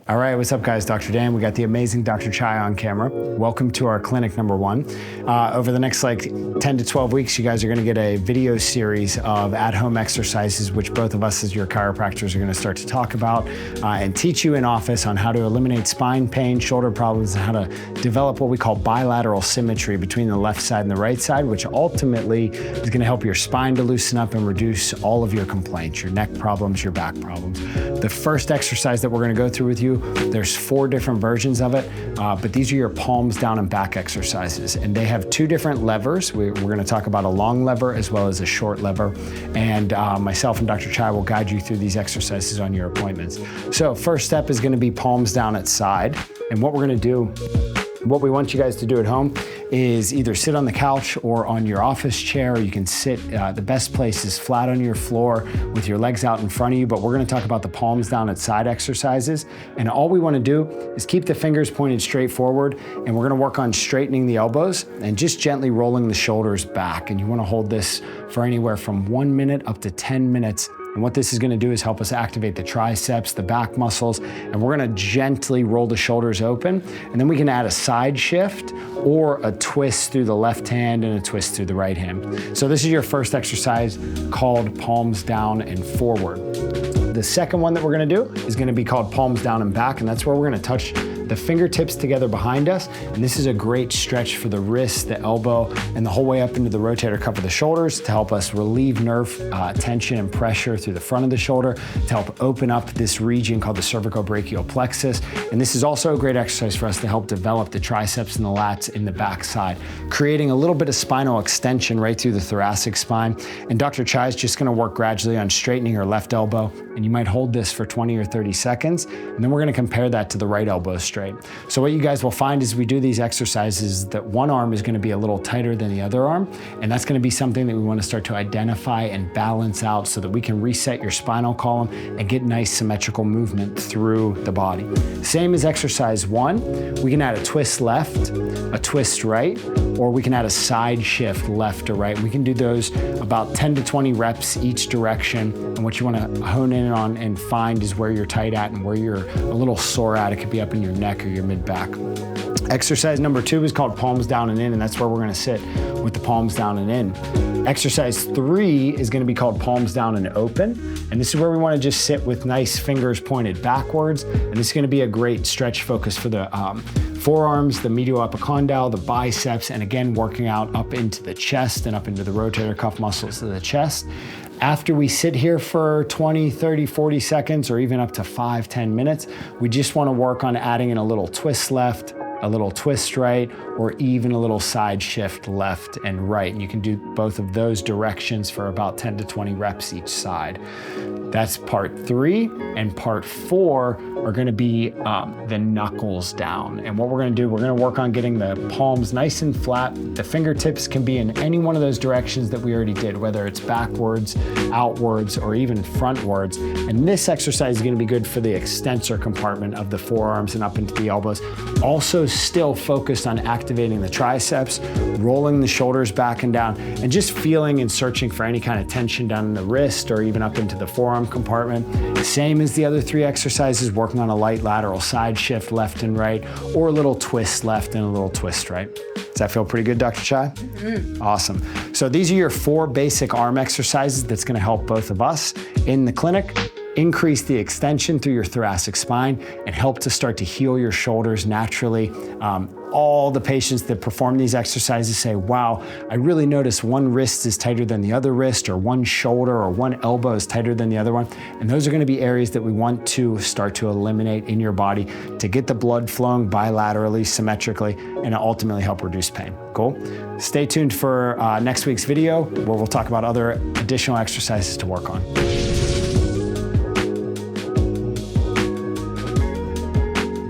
All right, what's up guys? Dr. Dan. We got the amazing Dr. Chai on camera. Welcome to our clinic number 1. Over the next 10 to 12 weeks, you guys are gonna get a video series of at-home exercises, which both of us as your chiropractors are gonna start to talk about and teach you in office on how to eliminate spine pain, shoulder problems, and how to develop what we call bilateral symmetry between the left side and the right side, which ultimately is gonna help your spine to loosen up and reduce all of your complaints, your neck problems, your back problems. The first exercise that we're gonna go through with you, there's 4 different versions of it, but these are your palms down and back exercises. And they have 2 different levers. We're gonna talk about a long lever as well as a short lever. And myself and Dr. Chai will guide you through these exercises on your appointments. So first step is gonna be palms down at side. And what we're gonna do, what we want you guys to do at home is either sit on the couch or on your office chair, or you can sit, the best place is flat on your floor with your legs out in front of you, but we're gonna talk about the palms down at side exercises. And all we wanna do is keep the fingers pointed straight forward, and we're gonna work on straightening the elbows and just gently rolling the shoulders back. And you wanna hold this for anywhere from 1 minute up to 10 minutes. And what this is gonna do is help us activate the triceps, the back muscles, and we're gonna gently roll the shoulders open. And then we can add a side shift or a twist through the left hand and a twist through the right hand. So this is your first exercise called palms down and forward. The second one that we're gonna do is gonna be called palms down and back, and that's where we're gonna touch the fingertips together behind us. And this is a great stretch for the wrist, the elbow, and the whole way up into the rotator cuff of the shoulders to help us relieve nerve tension and pressure through the front of the shoulder, to help open up this region called the cervicobrachial plexus. And this is also a great exercise for us to help develop the triceps and the lats in the back side, creating a little bit of spinal extension right through the thoracic spine. And Dr. Chai is just gonna work gradually on straightening her left elbow, and you might hold this for 20 or 30 seconds, and then we're gonna compare that to the right elbow straight. So what you guys will find as we do these exercises that one arm is gonna be a little tighter than the other arm, and that's gonna be something that we wanna start to identify and balance out so that we can reset your spinal column and get nice symmetrical movement through the body. Same as exercise 1, we can add a twist left, a twist right, or we can add a side shift left to right. We can do those about 10 to 20 reps each direction. And what you wanna hone in on and find is where you're tight at and where you're a little sore at. It could be up in your neck or your mid-back. Exercise number 2 is called palms down and in, and that's where we're gonna sit with the palms down and in. Exercise 3 is gonna be called palms down and open. And this is where we wanna just sit with nice fingers pointed backwards. And this is gonna be a great stretch focus for the forearms, the medial epicondyle, the biceps, and again, working out up into the chest and up into the rotator cuff muscles of the chest. After we sit here for 20, 30, 40 seconds, or even up to 5, 10 minutes, we just wanna work on adding in a little twist left, a little twist right, or even a little side shift left and right. And you can do both of those directions for about 10 to 20 reps each side. That's part 3, and part 4 are gonna be the knuckles down. And what we're gonna do, we're gonna work on getting the palms nice and flat. The fingertips can be in any one of those directions that we already did, whether it's backwards, outwards, or even frontwards. And this exercise is gonna be good for the extensor compartment of the forearms and up into the elbows. Also still focused on activating the triceps, rolling the shoulders back and down, and just feeling and searching for any kind of tension down in the wrist or even up into the forearm compartment. Same as the other 3 exercises, working on a light lateral side shift left and right, or a little twist left and a little twist right. Does that feel pretty good, Dr. Chai? Mm-hmm. Awesome. So these are your 4 basic arm exercises that's gonna help both of us in the clinic increase the extension through your thoracic spine and help to start to heal your shoulders naturally. All the patients that perform these exercises say, wow, I really notice one wrist is tighter than the other wrist, or one shoulder or one elbow is tighter than the other one. And those are gonna be areas that we want to start to eliminate in your body to get the blood flowing bilaterally, symmetrically, and ultimately help reduce pain. Cool? Stay tuned for next week's video where we'll talk about other additional exercises to work on.